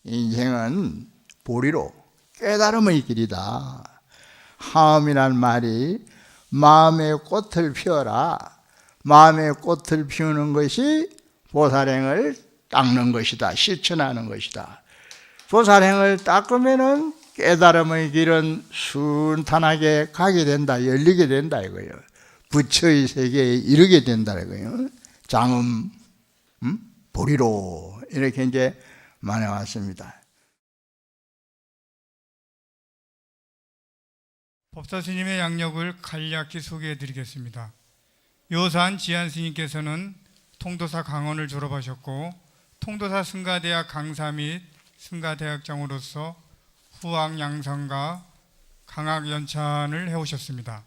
인생은 보리로 깨달음의 길이다. 하음이란 말이 마음의 꽃을 피워라. 마음의 꽃을 피우는 것이 보살행을 닦는 것이다. 실천하는 것이다. 보살행을 닦으면은 깨달음의 길은 순탄하게 가게 된다. 열리게 된다 이거예요. 부처의 세계에 이르게 된다 이거예요. 장음 보리로 이렇게 이제 말해왔습니다. 법사 스님의 양력을 간략히 소개해 드리겠습니다. 요산 지한 스님께서는 통도사 강원을 졸업하셨고 통도사 승가대학 강사 및 승가대학장으로서 후학 양성과 강학 연찬을 해오셨습니다.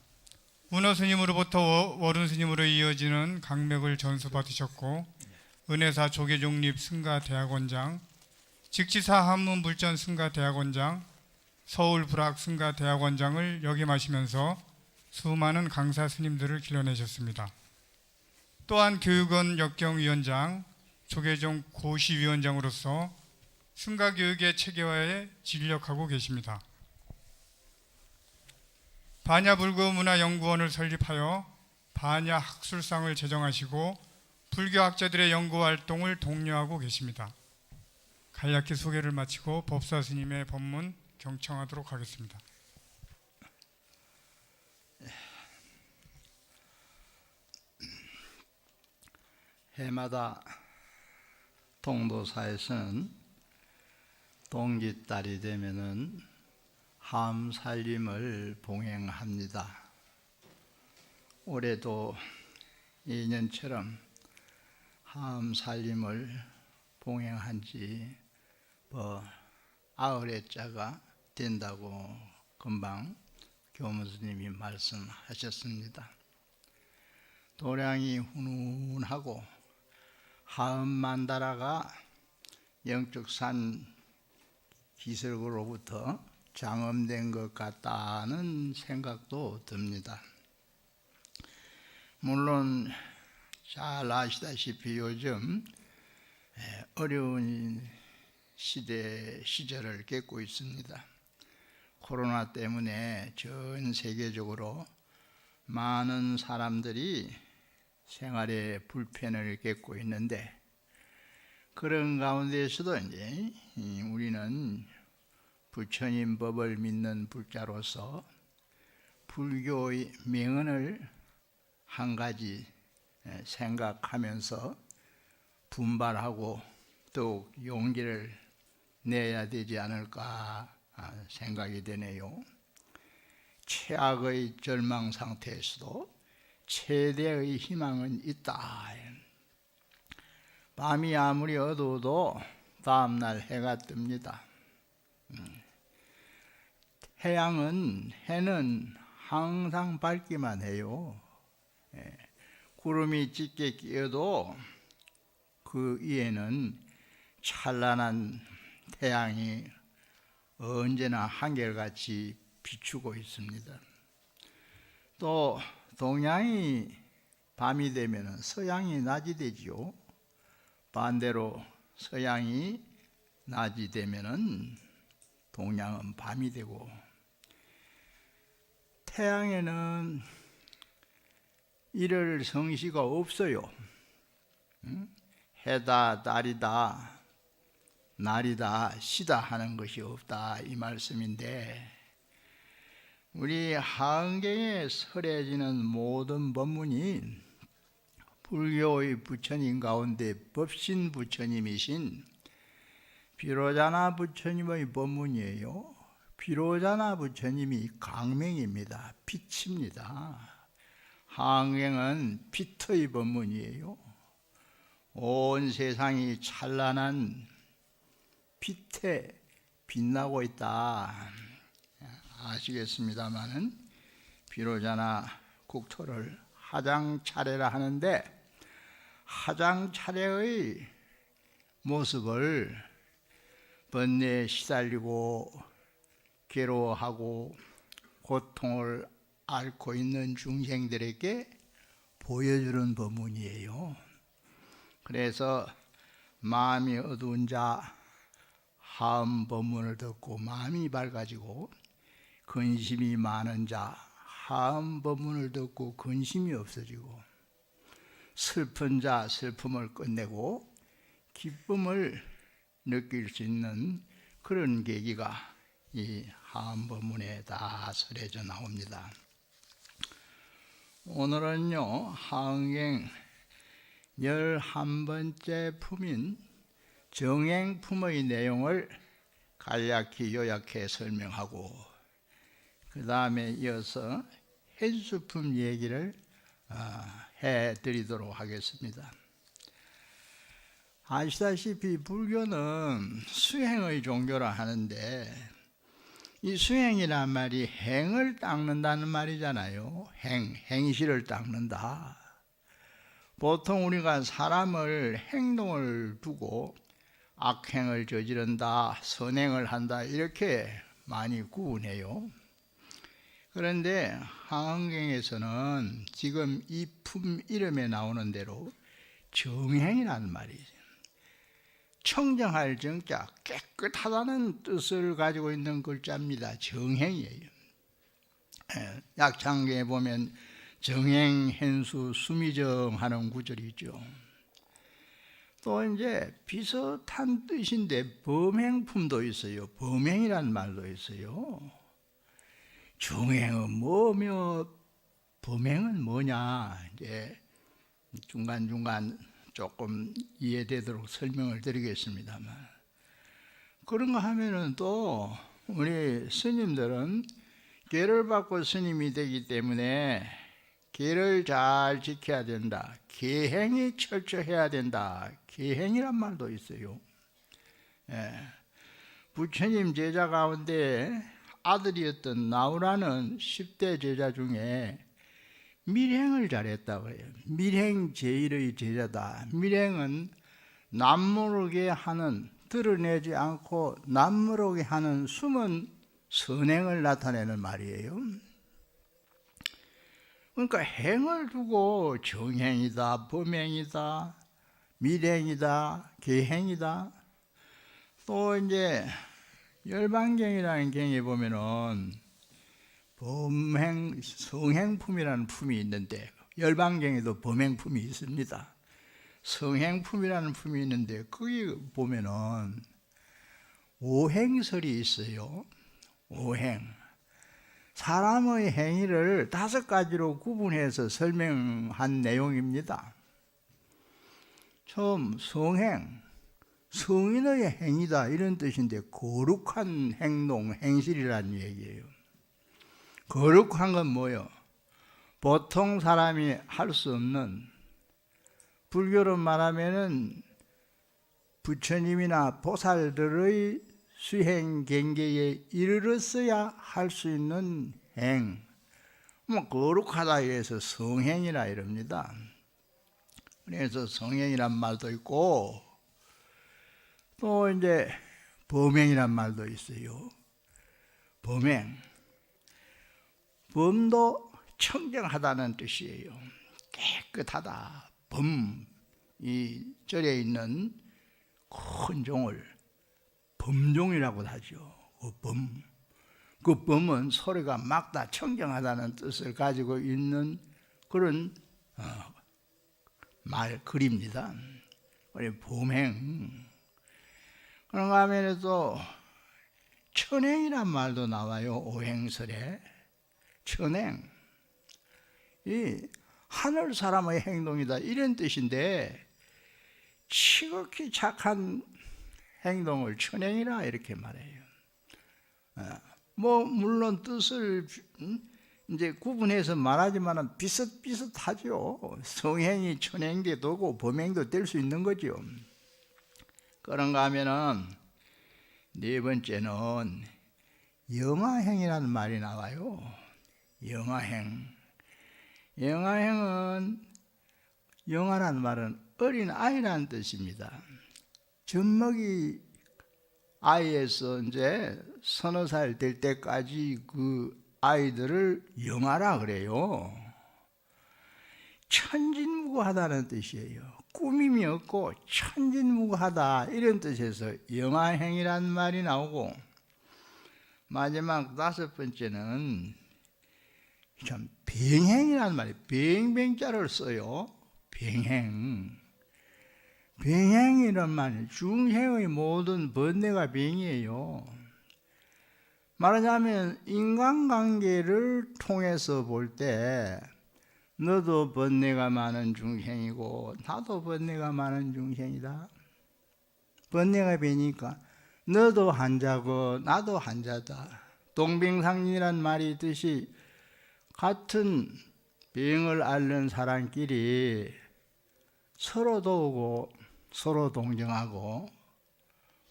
운어 스님으로부터 월운 스님으로 이어지는 강맥을 전수받으셨고 은혜사 조계종립 승가대학원장, 직지사 한문불전 승가대학원장, 서울불학 승가대학원장을 역임하시면서 수많은 강사 스님들을 길러내셨습니다. 또한 교육원 역경위원장, 조계종 고시위원장으로서 승가교육의 체계화에 진력하고 계십니다. 반야불교문화연구원을 설립하여 반야학술상을 제정하시고 불교학자들의 연구활동을 독려하고 계십니다. 간략히 소개를 마치고 법사 스님의 법문 경청하도록 하겠습니다. 해마다 통도사에서는 동짓달이 되면은 함살림을 봉행합니다. 올해도 2년처럼 함살림을 봉행한 지 90회째가 된다고 금방 교무스님이 말씀하셨습니다. 도량이 훈훈하고 하음만다라가 영적산 기설로부터 장엄된 것 같다는 생각도 듭니다. 물론 잘 아시다시피 요즘 어려운 시절을 겪고 있습니다. 코로나 때문에 전 세계적으로 많은 사람들이 생활에 불편을 겪고 있는데 그런 가운데서도 이제 우리는 부처님 법을 믿는 불자로서 불교의 명언을 한 가지 생각하면서 분발하고 더욱 용기를 내야 되지 않을까 생각이 되네요. 최악의 절망 상태에서도 최대의 희망은 있다. 밤이 아무리 어두워도 다음날 해가 뜹니다. 해는 항상 밝기만 해요. 구름이 짙게 끼어도 그 위에는 찬란한 태양이 언제나 한결같이 비추고 있습니다. 또 동양이 밤이 되면 서양이 낮이 되지요. 반대로 서양이 낮이 되면 동양은 밤이 되고 태양에는 이럴 성시가 없어요. 해다, 달이다, 날이다, 시다 하는 것이 없다 이 말씀인데 우리 한경에 설해지는 모든 법문이 불교의 부처님 가운데 법신 부처님이신 비로자나 부처님의 법문이에요. 비로자나 부처님이 강명입니다. 빛입니다. 한경은 빛의 법문이에요. 온 세상이 찬란한 빛에 빛나고 있다. 아시겠습니다마는 비로자나 국토를 화장 차례라 하는데 화장 차례의 모습을 번뇌에 시달리고 괴로워하고 고통을 앓고 있는 중생들에게 보여주는 법문이에요. 그래서 마음이 어두운 자, 하음 법문을 듣고 마음이 밝아지고 근심이 많은 자 하음 법문을 듣고 근심이 없어지고 슬픈 자 슬픔을 끝내고 기쁨을 느낄 수 있는 그런 계기가 이 하음 법문에 다 설해져 나옵니다. 오늘은요 하응경 11번째 품인 정행품의 내용을 간략히 요약해 설명하고 그 다음에 이어서 hen수품 얘기를 해드리도록 하겠습니다. 아시다시피 불교는 수행의 종교라 하는데 이 수행이란 말이 행을 닦는다는 말이잖아요. 행실을 닦는다. 보통 우리가 사람을 행동을 두고 악행을 저지른다, 선행을 한다 이렇게 많이 구분해요. 그런데 하응경에서는 지금 이 품 이름에 나오는 대로 정행이라는 말이죠. 청정할 정자, 깨끗하다는 뜻을 가지고 있는 글자입니다. 정행이에요. 약창경에 보면 정행hen수 수미정 하는 구절이 있죠. 또 이제 비슷한 뜻인데 범행품도 있어요. 범행이라는 말도 있어요. 정행은 뭐며 범행은 뭐냐 이제 중간중간 조금 이해되도록 설명을 드리겠습니다만 그런가 하면은 또 우리 스님들은 계를 받고 스님이 되기 때문에 계를 잘 지켜야 된다. 계행이 철저해야 된다. 계행이란 말도 있어요. 부처님 제자 가운데 아들이었던 나우라는 10대 제자 중에 밀행을 잘했다고 해요. 밀행 제1의 제자다. 밀행은 남모르게 하는, 드러내지 않고 남모르게 하는 숨은 선행을 나타내는 말이에요. 그러니까 행을 두고 정행이다, 범행이다, 밀행이다, 계행이다. 또 이제 열반경이라는 경에 보면은 범행, 성행품이라는 품이 있는데 열반경에도 범행품이 있습니다. 성행품이라는 품이 있는데 거기 보면은 오행설이 있어요. 오행. 사람의 행위를 5가지로 구분해서 설명한 내용입니다. 처음 성행, 성인의 행위다 이런 뜻인데 거룩한 행동, 행실이라는 얘기예요. 거룩한 건 뭐예요? 보통 사람이 할 수 없는, 불교로 말하면은 부처님이나 보살들의 수행 경계에 이르렀어야 할 수 있는 행, 뭐 거룩하다 해서 성행이라 이럽니다. 그래서 성행이란 말도 있고 또 이제 범행이란 말도 있어요. 범행, 범도 청정하다는 뜻이에요. 깨끗하다. 범, 이 절에 있는 큰 종을 범종이라고 하죠. 그 범은 소리가 막다, 청정하다는 뜻을 가지고 있는 그런 글입니다. 범행. 그런가 하면 또 천행이란 말도 나와요. 오행설에. 천행. 이 하늘 사람의 행동이다 이런 뜻인데 지극히 착한 행동을 천행이라 이렇게 말해요. 뭐 물론 뜻을 이제 구분해서 말하지만은 비슷비슷하죠. 성행이 천행도 되고 범행도 될 수 있는 거죠. 그런가 하면은 네 번째는 영아행이라는 말이 나와요. 영아행. 영아행은 영아라는 말은 어린 아이라는 뜻입니다. 젖먹이 아이에서 이제 서너 살 될 때까지 그 아이들을 영아라 그래요. 천진무구하다는 뜻이에요. 꾸밈이 없고 천진무구하다 이런 뜻에서 영아행이란 말이 나오고, 마지막 5번째는 참 병행이란 말이 병병자를 써요. 병행. 병행이란 말이 중생의 모든 번뇌가 병이에요. 말하자면 인간관계를 통해서 볼 때 너도 번뇌가 많은 중생이고 나도 번뇌가 많은 중생이다. 번뇌가 병이니까 너도 환자고 나도 환자다. 동병상련이란 말이 있듯이 같은 병을 앓는 사람끼리 서로 도우고 서로 동정하고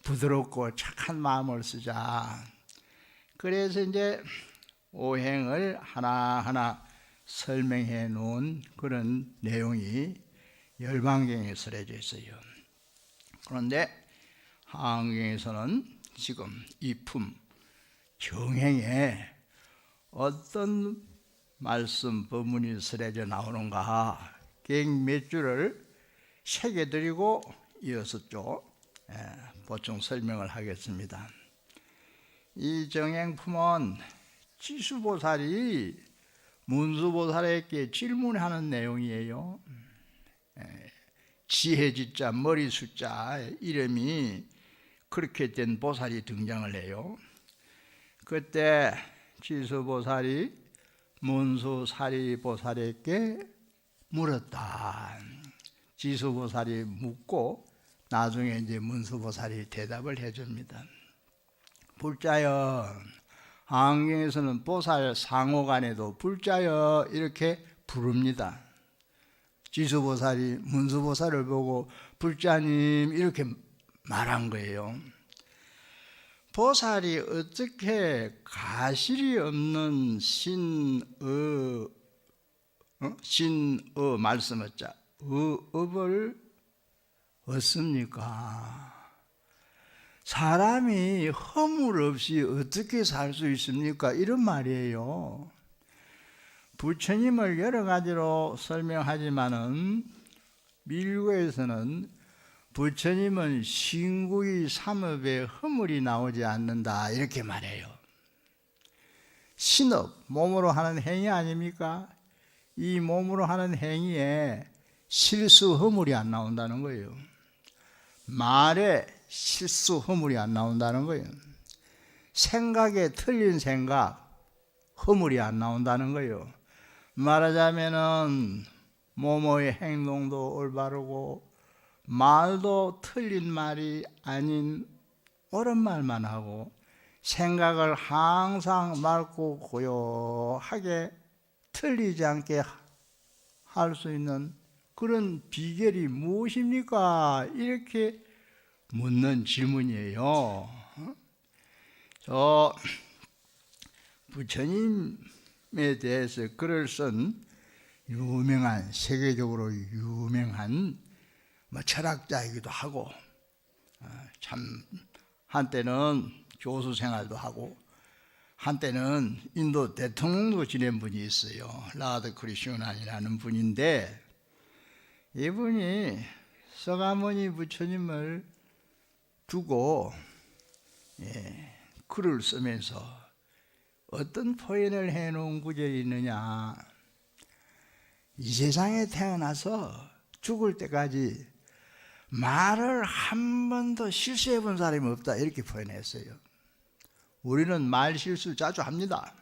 부드럽고 착한 마음을 쓰자. 그래서 이제 오행을 하나하나 설명해 놓은 그런 내용이 열반경에 쓰여져 있어요. 그런데 하안경에서는 지금 이품 정행에 어떤 말씀 법문이 쓰여져 나오는가 몇 줄을 새겨드리고 이어서 좀 보충 설명을 하겠습니다. 이 정행품은 지수보살이 문수보살에게 질문하는 내용이에요. 지혜지자 머리숫자 이름이 그렇게 된 보살이 등장을 해요. 그때 지수보살이 문수사리보살에게 물었다. 지수보살이 묻고 나중에 이제 문수보살이 대답을 해줍니다. 불자여, 하안경에서는 보살 상호간에도 불자여 이렇게 부릅니다. 지수보살이 문수보살을 보고 불자님 이렇게 말한 거예요. 보살이 어떻게 가실이 없는 신의 말씀었자 업을 얻습니까? 사람이 허물 없이 어떻게 살 수 있습니까? 이런 말이에요. 부처님을 여러 가지로 설명하지만은 밀교에서는 부처님은 신구의 삼업에 허물이 나오지 않는다 이렇게 말해요. 신업, 몸으로 하는 행위 아닙니까? 이 몸으로 하는 행위에 실수 허물이 안 나온다는 거예요. 말에 실수 허물이 안 나온다는 거예요. 생각에 틀린 생각 허물이 안 나온다는 거예요. 말하자면은 몸의 행동도 올바르고 말도 틀린 말이 아닌 옳은 말만 하고 생각을 항상 맑고 고요하게 틀리지 않게 할 수 있는 그런 비결이 무엇입니까? 이렇게 묻는 질문이에요. 저 부처님에 대해서 글을 쓴 유명한 세계적으로 유명한 철학자이기도 하고 참 한때는 교수 생활도 하고 한때는 인도 대통령도 지낸 분이 있어요. 라드 크리슈난이라는 분인데 이분이 서가모니 부처님을 두고 글을 쓰면서 어떤 표현을 해놓은 구절이 있느냐. 이 세상에 태어나서 죽을 때까지 말을 한 번도 실수해 본 사람이 없다 이렇게 표현했어요. 우리는 말 실수 자주 합니다.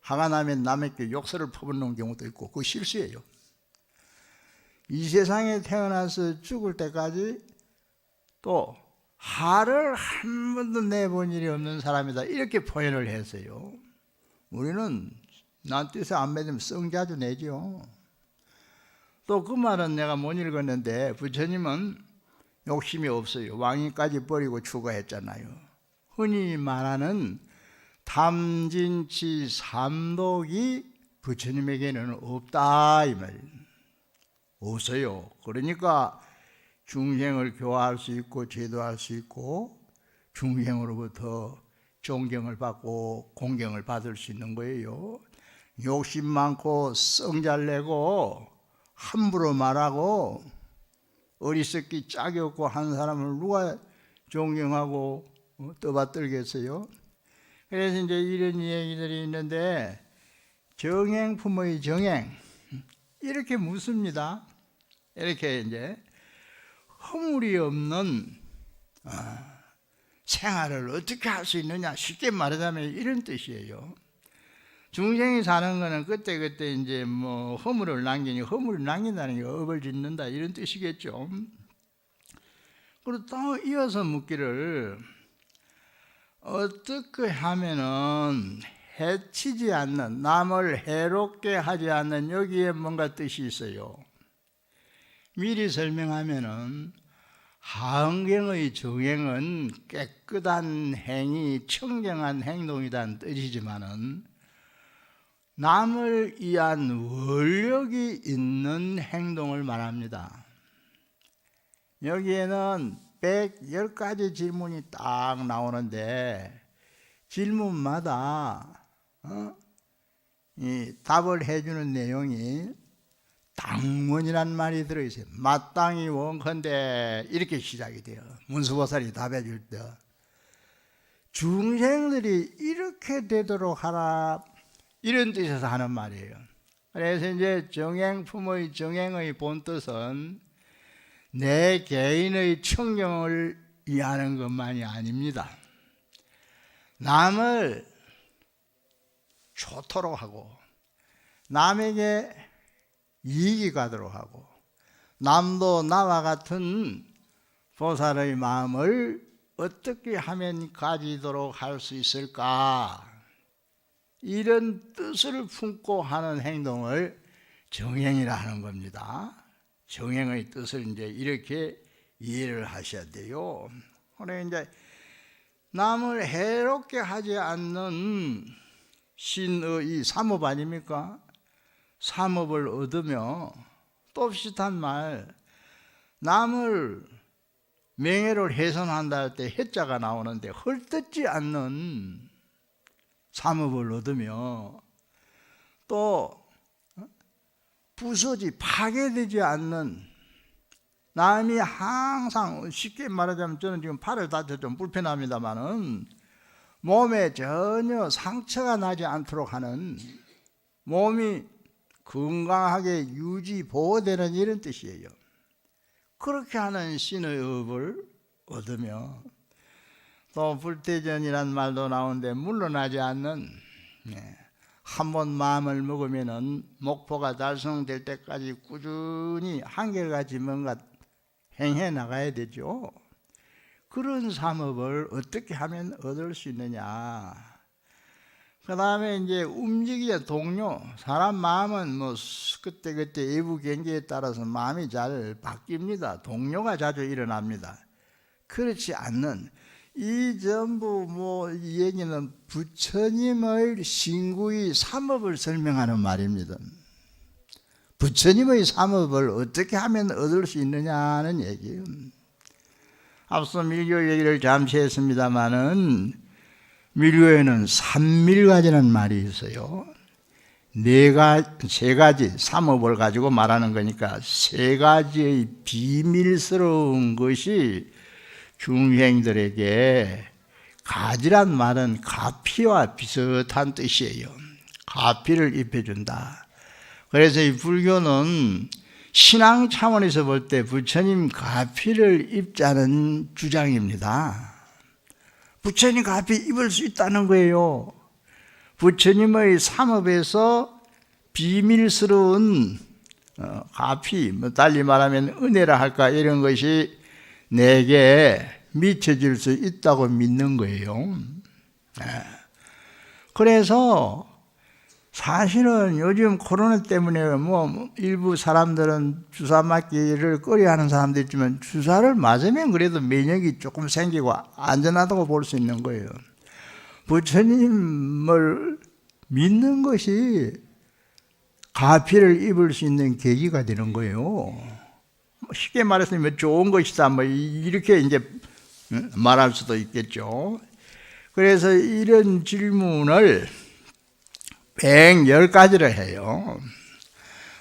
화가 나면 남에게 욕설을 퍼붓는 경우도 있고 그거 실수예요. 이 세상에 태어나서 죽을 때까지 또 화를 한 번도 내본 일이 없는 사람이다 이렇게 표현을 했어요. 우리는 난 뜻에 안 맞으면 썽 자주 내죠. 또 그 말은 내가 못 읽었는데 부처님은 욕심이 없어요. 왕위까지 버리고 추가했잖아요. 흔히 말하는 탐진치 삼독이 부처님에게는 없다 이 말이에요. 없어요. 그러니까 중생을 교화할 수 있고 제도할 수 있고 중생으로부터 존경을 받고 공경을 받을 수 있는 거예요. 욕심 많고 썽 잘 내고 함부로 말하고 어리석기 짝이 없고 한 사람을 누가 존경하고 떠받들겠어요? 그래서 이제 이런 얘기들이 있는데, 정행품의 정행, 이렇게 묻습니다. 이렇게 이제 허물이 없는 생활을 어떻게 할 수 있느냐, 쉽게 말하자면 이런 뜻이에요. 중생이 사는 거는 그때 이제 뭐 허물을 남기니, 허물을 남긴다는 게 업을 짓는다 이런 뜻이겠죠. 그리고 또 이어서 묻기를, 어떻게 하면은 해치지 않는, 남을 해롭게 하지 않는, 여기에 뭔가 뜻이 있어요. 미리 설명하면은 하은경의 정행은 깨끗한 행위, 청정한 행동이라는 뜻이지만은 남을 위한 원력이 있는 행동을 말합니다. 여기에는 110가지 질문이 딱 나오는데, 질문마다 이 답을 해주는 내용이 당원이란 말이 들어있어요. 마땅히 원컨대, 이렇게 시작이 돼요. 문수보살이 답해줄 때 중생들이 이렇게 되도록 하라, 이런 뜻에서 하는 말이에요. 그래서 이제 정행품의 정행의 본뜻은 내 개인의 청정을 위하는 것만이 아닙니다. 남을 좋도록 하고, 남에게 이익이 가도록 하고, 남도 나와 같은 보살의 마음을 어떻게 하면 가지도록 할 수 있을까, 이런 뜻을 품고 하는 행동을 정행이라 하는 겁니다. 정행의 뜻을 이제 이렇게 이해를 하셔야 돼요. 그래 이제 남을 해롭게 하지 않는 신의 이 삼업 아닙니까? 삼업을 얻으며, 또 비슷한 말, 남을 명예를 훼손한다 할 때 해자가 나오는데, 헐뜯지 않는 삼업을 얻으며, 또 부서지 파괴되지 않는, 남이 항상, 쉽게 말하자면 저는 지금 팔을 다쳐 좀 불편합니다만은 몸에 전혀 상처가 나지 않도록 하는, 몸이 건강하게 유지 보호되는 이런 뜻이에요. 그렇게 하는 신의 업을 얻으며, 또 불태전이란 말도 나오는데, 물러나지 않는, 한 번 마음을 먹으면은 목표가 달성될 때까지 꾸준히 한결같이 뭔가 행해 나가야 되죠. 그런 삼업을 어떻게 하면 얻을 수 있느냐. 그 다음에 이제 움직이는 동료, 사람 마음은 뭐 그때 외부 경계에 따라서 마음이 잘 바뀝니다. 동료가 자주 일어납니다. 그렇지 않는, 이 전부 이 얘기는 부처님의 신구의 삼업을 설명하는 말입니다. 부처님의 삼업을 어떻게 하면 얻을 수 있느냐는 얘기예요. 앞서 밀교 얘기를 잠시 했습니다마는, 밀교에는 삼밀가지라는 말이 있어요. 세 가지 삼업을 가지고 말하는 거니까 세 가지의 비밀스러운 것이 중생들에게, 가지란 말은 가피와 비슷한 뜻이에요. 가피를 입혀준다. 그래서 이 불교는 신앙 차원에서 볼 때 부처님 가피를 입자는 주장입니다. 부처님 가피 입을 수 있다는 거예요. 부처님의 삼업에서 비밀스러운 가피, 달리 말하면 은혜라 할까, 이런 것이 내게 미쳐질 수 있다고 믿는 거예요. 그래서 사실은 요즘 코로나 때문에 일부 사람들은 주사 맞기를 꺼려하는 사람도 있지만, 주사를 맞으면 그래도免疫이 조금 생기고 안전하다고 볼 수 있는 거예요. 부처님을 믿는 것이 가피를 입을 수 있는 계기가 되는 거예요. 쉽게 말해서 좋은 것이다, 이렇게 이제 말할 수도 있겠죠. 그래서 이런 질문을 110가지를 해요.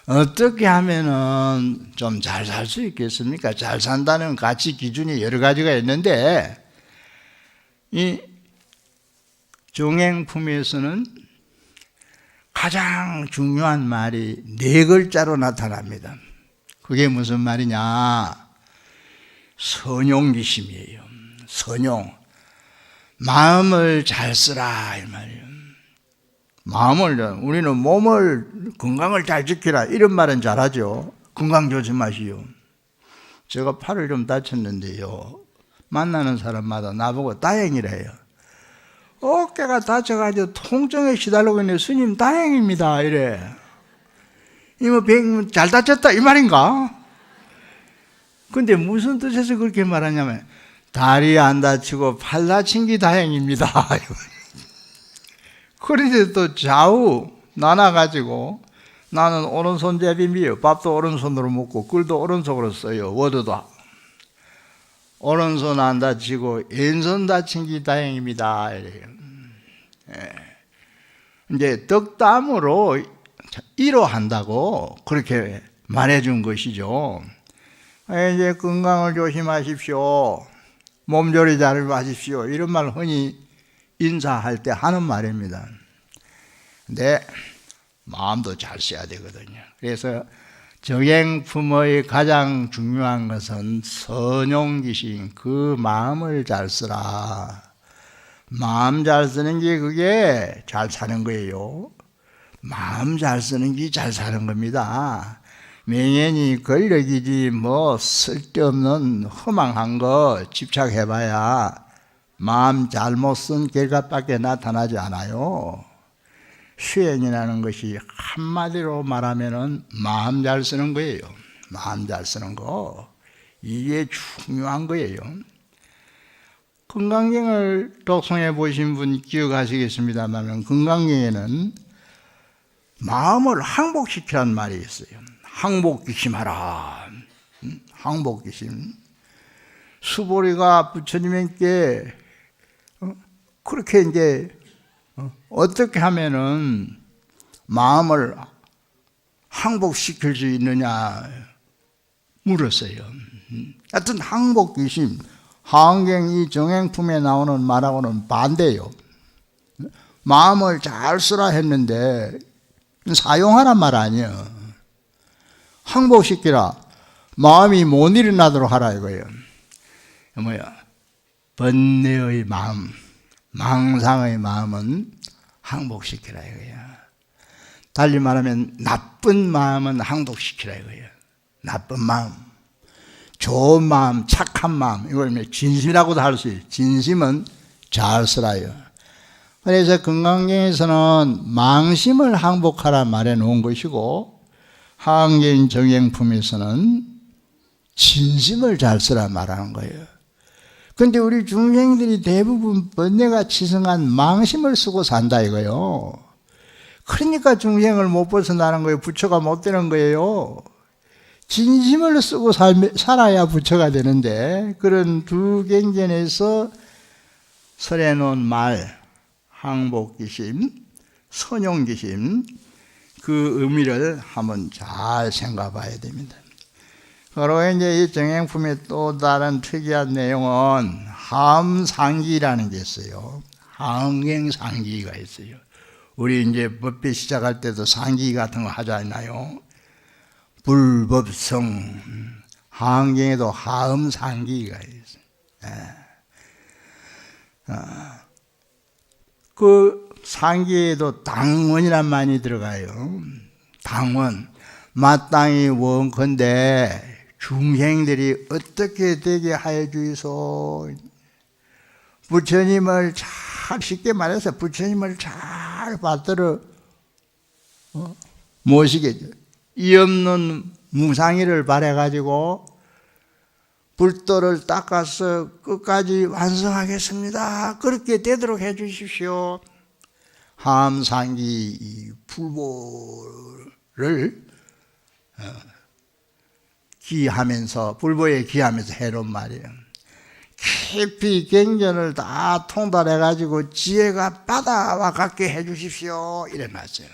어떻게 하면은 좀 잘 살 수 있겠습니까? 잘 산다는 가치 기준이 여러 가지가 있는데 이 정행품에서는 가장 중요한 말이 4글자로 나타납니다. 그게 무슨 말이냐? 선용기심이에요. 선용. 마음을 잘 쓰라 이 말이에요. 우리는 몸을 건강을 잘 지키라 이런 말은 잘하죠. 건강 조심하시오. 제가 팔을 좀 다쳤는데요, 만나는 사람마다 나보고 다행이래요. 어깨가 다쳐가지고 통증에 시달리고 있는데 스님 다행입니다 이래. 이모 잘 다쳤다 이 말인가? 근데 무슨 뜻에서 그렇게 말하냐면 다리 안 다치고 팔 다친 게 다행입니다. 그런데 또 좌우 나눠가지고 나는 오른손잡이미요. 밥도 오른손으로 먹고 꿀도 오른손으로 써요. 워드도 오른손 안 다치고 왼손 다친 게 다행입니다. 이래요. 이제 덕담으로 위로한다고 그렇게 말해준 것이죠. 이제 건강을 조심하십시오. 몸조리 잘 하십시오. 이런 말 흔히 인사할 때 하는 말입니다. 근데 마음도 잘 써야 되거든요. 그래서 정행품의 가장 중요한 것은 선용기심, 그 마음을 잘 쓰라. 마음 잘 쓰는 게 그게 잘 사는 거예요. 마음 잘 쓰는 게 잘 사는 겁니다. 명예니 권력이지 뭐 쓸데없는 허망한 거 집착해봐야 마음 잘못 쓴 결과밖에 나타나지 않아요. 수행이라는 것이 한마디로 말하면은 마음 잘 쓰는 거예요. 마음 잘 쓰는 거. 이게 중요한 거예요. 건강경을 독송해 보신 분 기억하시겠습니다만 건강경에는 마음을 항복시키라는 말이 있어요. 항복기심하라. 항복기심. 수보리가 부처님께 그렇게 이제 어떻게 하면은 마음을 항복시킬 수 있느냐 물었어요. 하여튼 항복기심, 하안경 이 정행품에 나오는 말하고는 반대요. 마음을 잘 쓰라 했는데 사용하란 말 아니에요. 항복시키라. 마음이 못 일어나도록 하라 이거예요. 번뇌의 마음, 망상의 마음은 항복시키라 이거예요. 달리 말하면 나쁜 마음은 항복시키라 이거예요. 나쁜 마음, 좋은 마음, 착한 마음, 이걸 진심이라고도 할 수 있어요. 진심은 잘 쓰라요. 그래서 건강경에서는 망심을 항복하라 말해 놓은 것이고 하안경 정행품에서는 진심을 잘 쓰라 말하는 거예요. 그런데 우리 중생들이 대부분 번뇌가 치성한 망심을 쓰고 산다 이거예요. 그러니까 중생을 못 벗어나는 거예요. 부처가 못 되는 거예요. 진심을 쓰고 살아야 부처가 되는데 그런 두 경전에서 설해 놓은 말, 항복기심, 선용기심, 그 의미를 한번 잘 생각해 봐야 됩니다. 그리고 이제 이 정행품의 또 다른 특이한 내용은 하음상기라는 게 있어요. 하응행상기가 있어요. 우리 이제 법회 시작할 때도 상기 같은 거 하잖아요. 불법성, 하응경에도 하음상기가 있어요. 그 상기에도 당원이란 말이 들어가요. 당원. 마땅히 원컨대 중생들이 어떻게 되게 하여 주이소. 부처님을 잘, 쉽게 말해서 부처님을 잘 받들어 모시겠죠. 이 없는 무상의를 바래가지고 불도를 닦아서 끝까지 완성하겠습니다. 그렇게 되도록 해 주십시오. 함상기 불보를 기하면서, 불보에 기하면서 해놓은 말이에요. 깊이 경전을 다 통달해가지고 지혜가 바다와 같게 해주십시오. 이래 놨어요.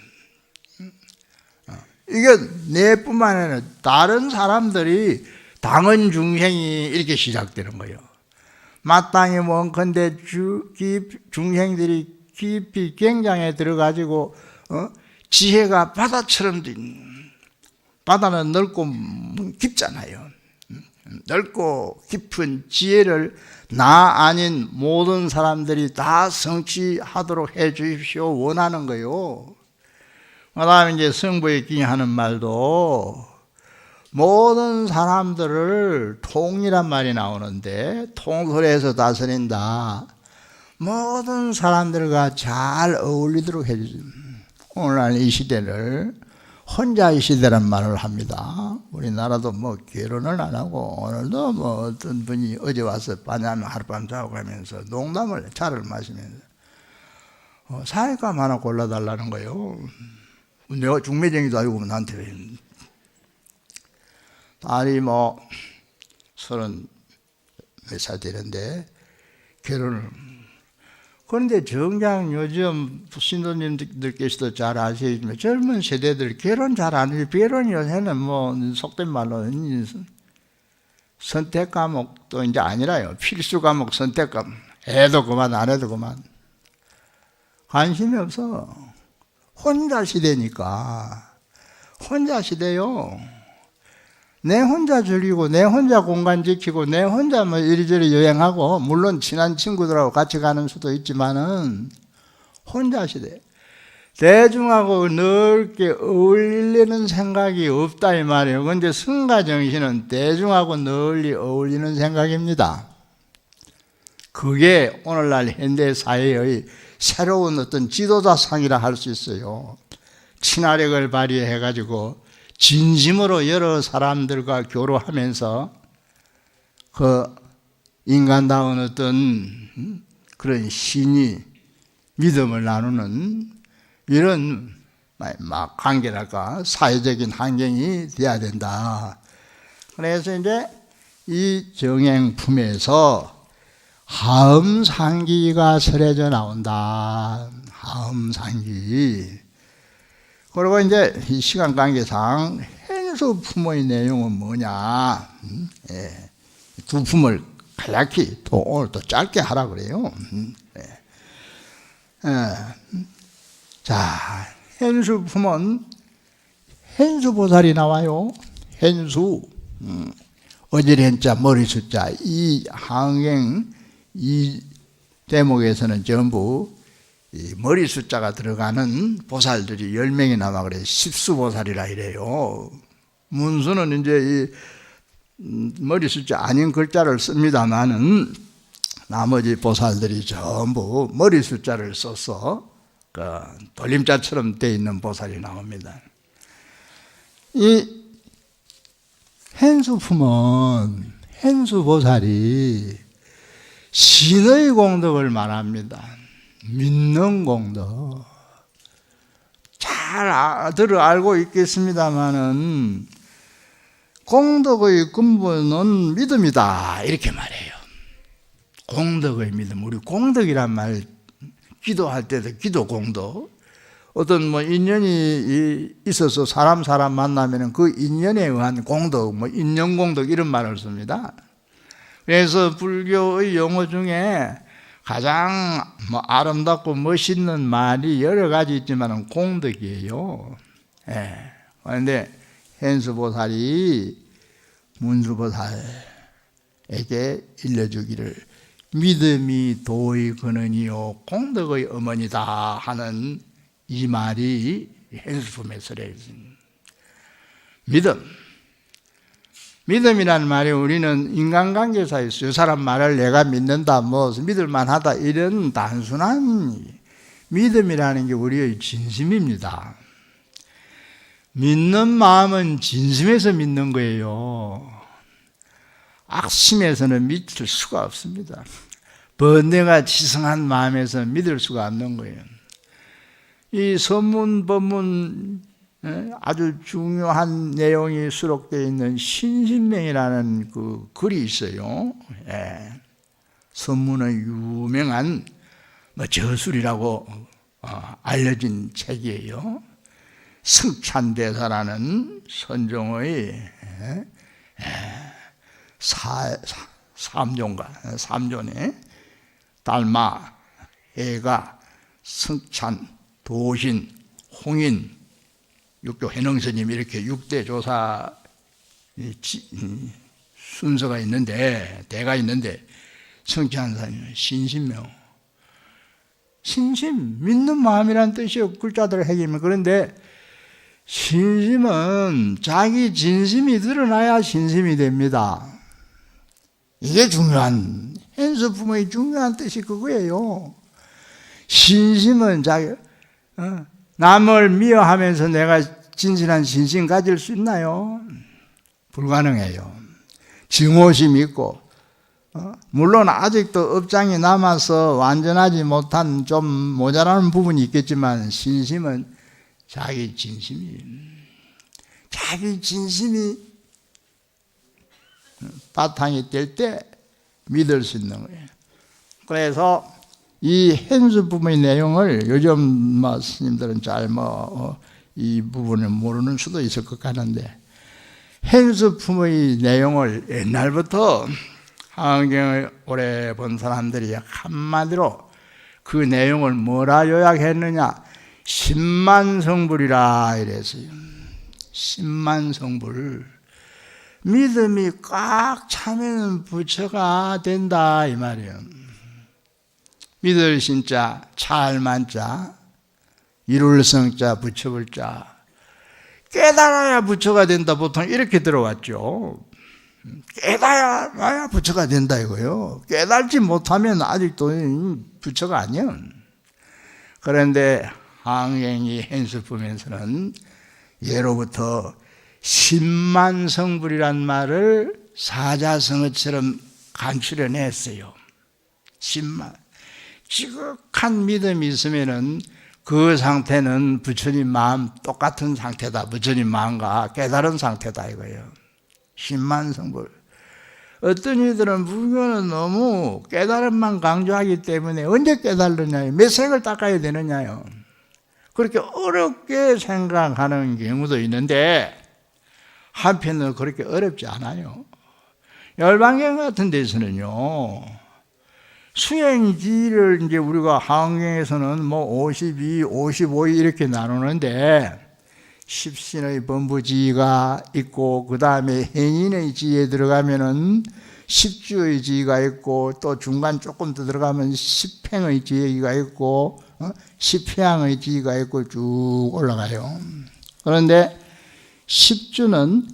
이게 내뿐만 아니라 다른 사람들이 당헌 중생이 이렇게 시작되는 거예요. 마땅히 원컨대 중생들이 깊이 경장에 들어가지고 지혜가 바다처럼 바다는 넓고 깊잖아요. 넓고 깊은 지혜를 나 아닌 모든 사람들이 다 성취하도록 해 주십시오 원하는 거요. 그 다음에 이제 성부의 기이 하는 말도 모든 사람들을 통이란 말이 나오는데 통솔해서 다스린다. 모든 사람들과 잘 어울리도록 해주죠. 오늘날 이 시대를 혼자의 시대란 말을 합니다. 우리나라도 뭐 결혼을 안 하고 오늘도 뭐 어떤 분이 어제 와서 반야면 하룻밤 자고 가면서 농담을 차를 마시면서 사회감 하나 골라달라는 거예요. 내가 중매쟁이도 아니고 나한테 딸이 뭐 30 몇 살 되는데 결혼을. 그런데 정작 요즘 신도님들께서도 잘 아시지만 젊은 세대들 결혼 잘 안 해요. 결혼 요새는 뭐 속된 말로 선택 과목도 이제 아니라요. 필수 과목 선택 과목. 해도 그만 안 해도 그만. 관심이 없어. 혼자 시대니까. 혼자 시대요. 내 혼자 즐기고 내 혼자 공간 지키고 내 혼자 뭐 이리저리 여행하고 물론 친한 친구들하고 같이 가는 수도 있지만은 혼자 시대. 대중하고 넓게 어울리는 생각이 없다 이 말이에요. 그런데 성가정신은 대중하고 널리 어울리는 생각입니다. 그게 오늘날 현대 사회의 새로운 어떤 지도자상이라 할 수 있어요. 친화력을 발휘해가지고 진심으로 여러 사람들과 교류하면서 그 인간다운 어떤 그런 신이 믿음을 나누는 이런 막 관계랄까 사회적인 환경이 돼야 된다. 그래서 이제 이 정행품에서 하음상기가 설해져 나온다. 하음상기. 그리고 이제 이 시간 관계상 현수 품의 내용은 뭐냐? 두 품을 간략히 또 오늘 또 짧게 하라 그래요. 자, 현수 품은 현수보살이 나와요. 현수. 어지렌자 머리 숫자 이 항행 이 대목에서는 전부 이 머리 숫자가 들어가는 보살들이 10명이 남아 그래 십수보살이라 이래요. 문수는 이제 이 머리 숫자 아닌 글자를 씁니다만은 나머지 보살들이 전부 머리 숫자를 써서 그 돌림자처럼 돼 있는 보살이 나옵니다. 이 현수품은 현수보살이 신의 공덕을 말합니다. 믿는 공덕. 잘 들어 알고 있겠습니다마는 공덕의 근본은 믿음이다 이렇게 말해요. 공덕의 믿음. 우리 공덕이란 말 기도할 때도 기도 공덕. 어떤 뭐 인연이 있어서 사람 만나면 그 인연에 의한 공덕, 뭐 인연 공덕 이런 말을 씁니다. 그래서 불교의 용어 중에 가장 뭐 아름답고 멋있는 말이 여러 가지 있지만 공덕이에요. 그런데 현수보살이 문수보살에게 일러주기를 믿음이 도의 근원이요 공덕의 어머니다 하는 이 말이 현수품에 설해 있습니다. 믿음이라는 말이 우리는 인간관계에서 이 사람 말을 내가 믿는다, 뭐 믿을만하다 이런 단순한 믿음이라는 게 우리의 진심입니다. 믿는 마음은 진심에서 믿는 거예요. 악심에서는 믿을 수가 없습니다. 번뇌가 지성한 마음에서 믿을 수가 없는 거예요. 이 선문 법문 아주 중요한 내용이 수록되어 있는 신신명이라는 그 글이 있어요. 선문의 유명한 저술이라고 알려진 책이에요. 승찬대사라는 선종의 삼존에 달마, 해가, 승찬, 도신, 홍인, 육조 해능스님 이렇게 6대 조사 순서가 있는데, 대가 있는데, 승찬사님 신신명, 신심, 믿는 마음이란 뜻이요. 글자들 핵이면. 그런데 신심은 자기 진심이 드러나야 신심이 됩니다. 이게 중요한, 현수품의 중요한 뜻이 그거예요. 신심은 남을 미워하면서 내가 진실한 신심 가질 수 있나요? 불가능해요. 증오심 있고, 물론 아직도 업장이 남아서 완전하지 못한 좀 모자라는 부분이 있겠지만, 신심은 자기 진심이 바탕이 될 때 믿을 수 있는 거예요. 그래서 이 현수품의 내용을 요즘 스님들은 잘 이 부분을 모르는 수도 있을 것 같은데, 현수품의 내용을 옛날부터 한경을 오래 본 사람들이 한마디로 그 내용을 뭐라 요약했느냐, 십만성불이라 이랬어요. 십만성불, 믿음이 꽉 차면 부처가 된다 이 말이에요. 믿을 신자, 찰만자, 이룰 성자, 부처불자, 깨달아야 부처가 된다, 보통 이렇게 들어왔죠. 깨달아야 부처가 된다 이거요. 깨달지 못하면 아직도 부처가 아니야. 그런데 항행이 현수품에서는 예로부터 십만성불이란 말을 사자성어처럼 간추려냈어요. 10만. 지극한 믿음이 있으면은 그 상태는 부처님 마음 똑같은 상태다. 부처님 마음과 깨달은 상태다 이거예요. 10만성불. 어떤 이들은 불교는 너무 깨달음만 강조하기 때문에 언제 깨달느냐요? 몇 색을 닦아야 되느냐요? 그렇게 어렵게 생각하는 경우도 있는데, 한편으로 그렇게 어렵지 않아요. 열반경 같은 데서는요, 수행지를 이제 우리가 한경에서는 52, 55 이렇게 나누는데, 십신의 범부지가 있고, 그 다음에 행인의 지에 들어가면은 십주의 지가 있고, 또 중간 조금 더 들어가면 십행의 지가 있고, 십향의 지가 있고 쭉 올라가요. 그런데 십주는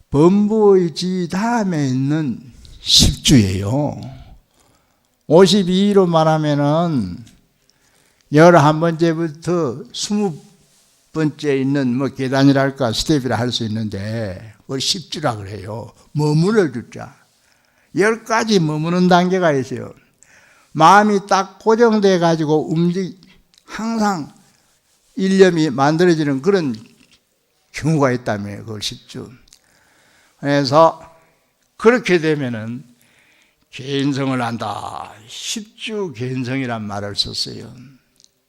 범부의 지 다음에 있는 십주예요. 52로 말하면은 11번째부터 20번째 있는 계단이랄까 스텝이라 할 수 있는데, 그걸 십주라 그래요. 머무를 주자. 10가지 머무는 단계가 있어요. 마음이 딱 고정돼 가지고 항상 일념이 만들어지는 그런 경우가 있다며, 그걸 십주. 그래서 그렇게 되면은 개인성을 한다. 십주 개인성이란 말을 썼어요.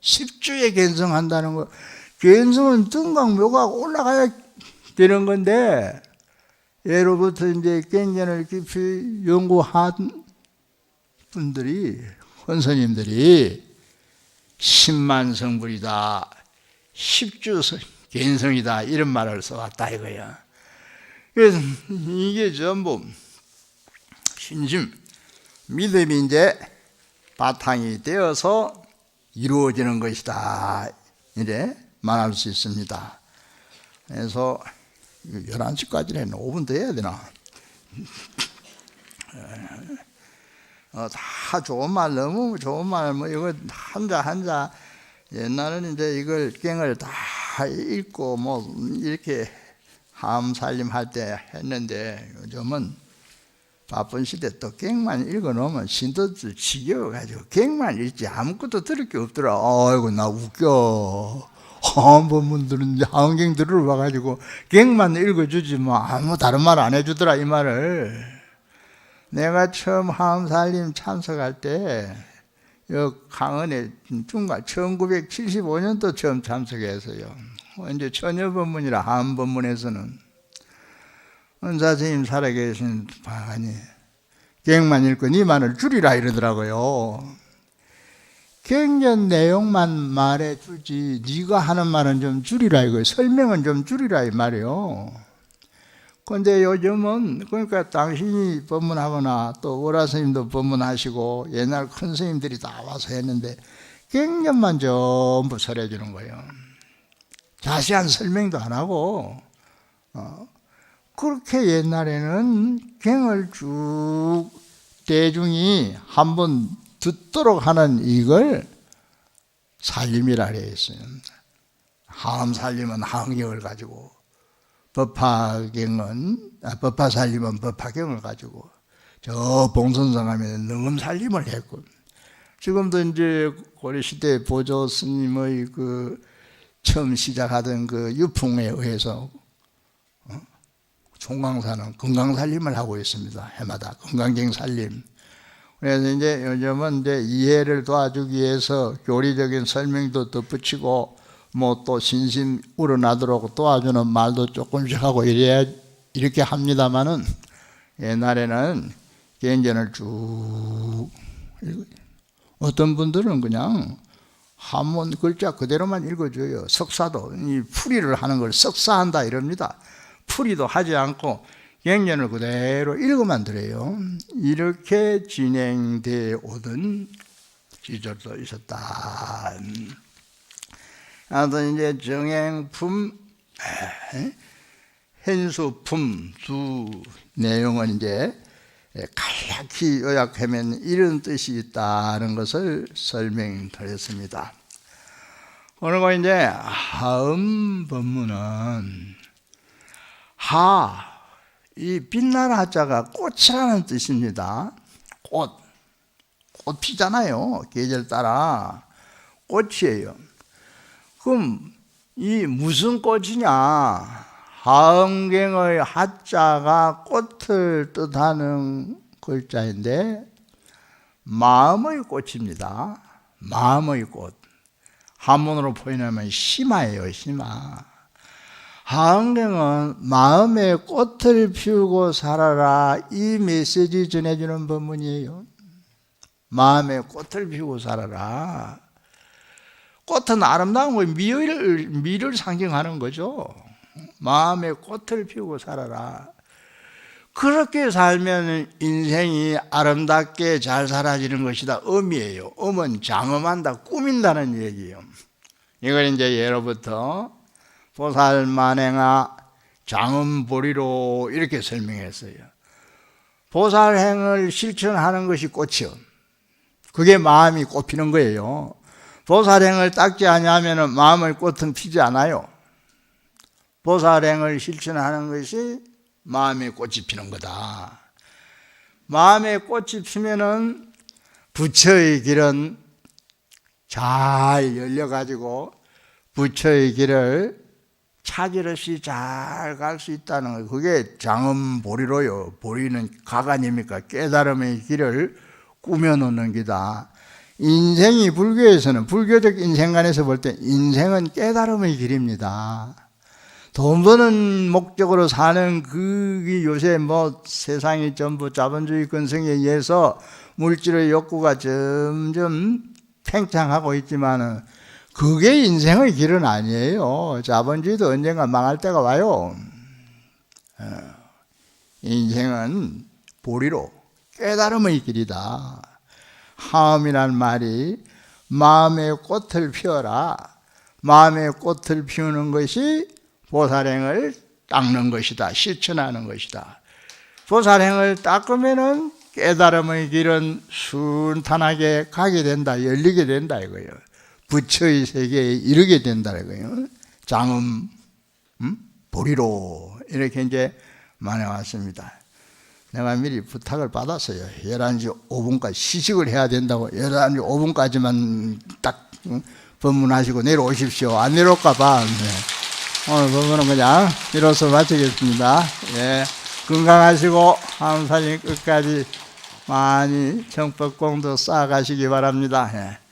십주에 개인성한다는 거, 개인성은 등각 묘각 올라가야 되는 건데, 예로부터 이제 갱견을 깊이 연구한 분들이, 헌스님들이 10만성불이다, 십주 개인성이다 이런 말을 써왔다 이거야. 그래서 이게 전부 신심, 믿음이 이제 바탕이 되어서 이루어지는 것이다 이래 말할 수 있습니다. 그래서 11시까지는 했네. 5분 더 해야 되나? 다 좋은 말, 너무 좋은 말, 이거 한자 옛날에는 이제 이걸 갱을 다 읽고 이렇게 함살림 할 때 했는데, 요즘은 바쁜 시대 또 갱만 읽어 놓으면 신도들 지겨워가지고 갱만 읽지 아무것도 들을 게 없더라. 아이고 나 웃겨. 한번분들은 한경 들어와가지고 갱만 읽어주지 아무 다른 말 안 해주더라 이 말을. 내가 처음 함살림 참석할 때 여 강원에 중간 1975년도 처음 참석했어요. 이제 처녀 법문이라 한 법문에서는 은사 스님 살아계신 방안이 객만 읽고 네 말을 줄이라 이러더라고요. 객년 내용만 말해주지 네가 하는 말은 좀 줄이라 이거예요. 설명은 좀 줄이라 이 말이에요. 그런데 요즘은 그러니까 당신이 법문하거나 또 오라 스님도 법문하시고 옛날 큰 스님들이 다 와서 했는데 객년만 전부 설해주는 거예요. 자세한 설명도 안 하고 그렇게 옛날에는 갱을 쭉 대중이 한번 듣도록 하는 이걸 살림이라 했어요. 하음 살림은 하음경을 가지고 법화 살림은 법화경을 가지고 저 봉선성 하면 능음 살림을 했고 지금도 이제 고려시대 보조 스님의 그 처음 시작하던 그 유풍에 의해서 총광사는 건강살림을 하고 있습니다. 해마다 건강경 살림. 그래서 이제 요즘은 이제 이해를 도와주기 위해서 교리적인 설명도 덧붙이고 뭐 또 신심 우러나도록 도와주는 말도 조금씩 하고 이렇게 합니다만은 옛날에는 경전을 쭉 어떤 분들은 그냥 한문 글자 그대로만 읽어줘요. 석사도 이 풀이를 하는 걸 석사한다 이럽니다. 풀이도 하지 않고 경전을 그대로 읽어만 들어요. 이렇게 진행되어 오던 시절도 있었다. 아무튼 이제 정행품, 현수품 두 내용은 이제 간략히 요약하면 이런 뜻이 있다는 것을 설명드렸습니다. 그리고 이제 하음 법문은 이 빛나는 하자가 꽃이라는 뜻입니다. 꽃 피잖아요. 계절 따라 꽃이에요. 그럼 이 무슨 꽃이냐? 하음경의 하자가 꽃을 뜻하는 글자인데 마음의 꽃입니다. 마음의 꽃. 한문으로 표현하면 심화예요. 심화. 하음경은 마음의 꽃을 피우고 살아라 이 메시지 전해주는 법문이에요. 마음의 꽃을 피우고 살아라. 꽃은 아름다운 거 미를 상징하는 거죠. 마음의 꽃을 피우고 살아라. 그렇게 살면 인생이 아름답게 잘 살아지는 것이다. 음이에요. 음은 장음한다, 꾸민다는 얘기예요. 이걸 이제 예로부터 보살만행아 장음보리로 이렇게 설명했어요. 보살행을 실천하는 것이 꽃이요. 그게 마음이 꽃피는 거예요. 보살행을 닦지 아니하면 마음의 꽃은 피지 않아요. 보살행을 실천하는 것이 마음의 꽃이 피는 거다. 마음의 꽃이 피면은 부처의 길은 잘 열려가지고 부처의 길을 차질 없이 잘 갈 수 있다는 거예요. 그게 장음보리로요. 보리는 가관입니까? 깨달음의 길을 꾸며놓는 기다. 인생이 불교에서는 불교적 인생관에서 볼 때 인생은 깨달음의 길입니다. 돈 버는 목적으로 사는 그게 요새 뭐 세상이 전부 자본주의 근성에 의해서 물질의 욕구가 점점 팽창하고 있지만은 그게 인생의 길은 아니에요. 자본주의도 언젠가 망할 때가 와요. 인생은 보리로 깨달음의 길이다. 하음이란 말이 마음의 꽃을 피워라. 마음의 꽃을 피우는 것이 보살행을 닦는 것이다. 실천하는 것이다. 보살행을 닦으면은 깨달음의 길은 순탄하게 가게 된다. 열리게 된다 이거예요. 부처의 세계에 이르게 된다 이거예요. 장음 보리로 이렇게 이제 말해왔습니다. 내가 미리 부탁을 받았어요. 11시 5분까지 시식을 해야 된다고. 11시 5분까지만 딱 법문하시고 내려오십시오. 안 내려올까 봐. 네. 오늘 법문은 그냥 이로써 마치겠습니다. 예. 건강하시고 하음살림 끝까지 많이 정법공도 쌓아가시기 바랍니다. 예.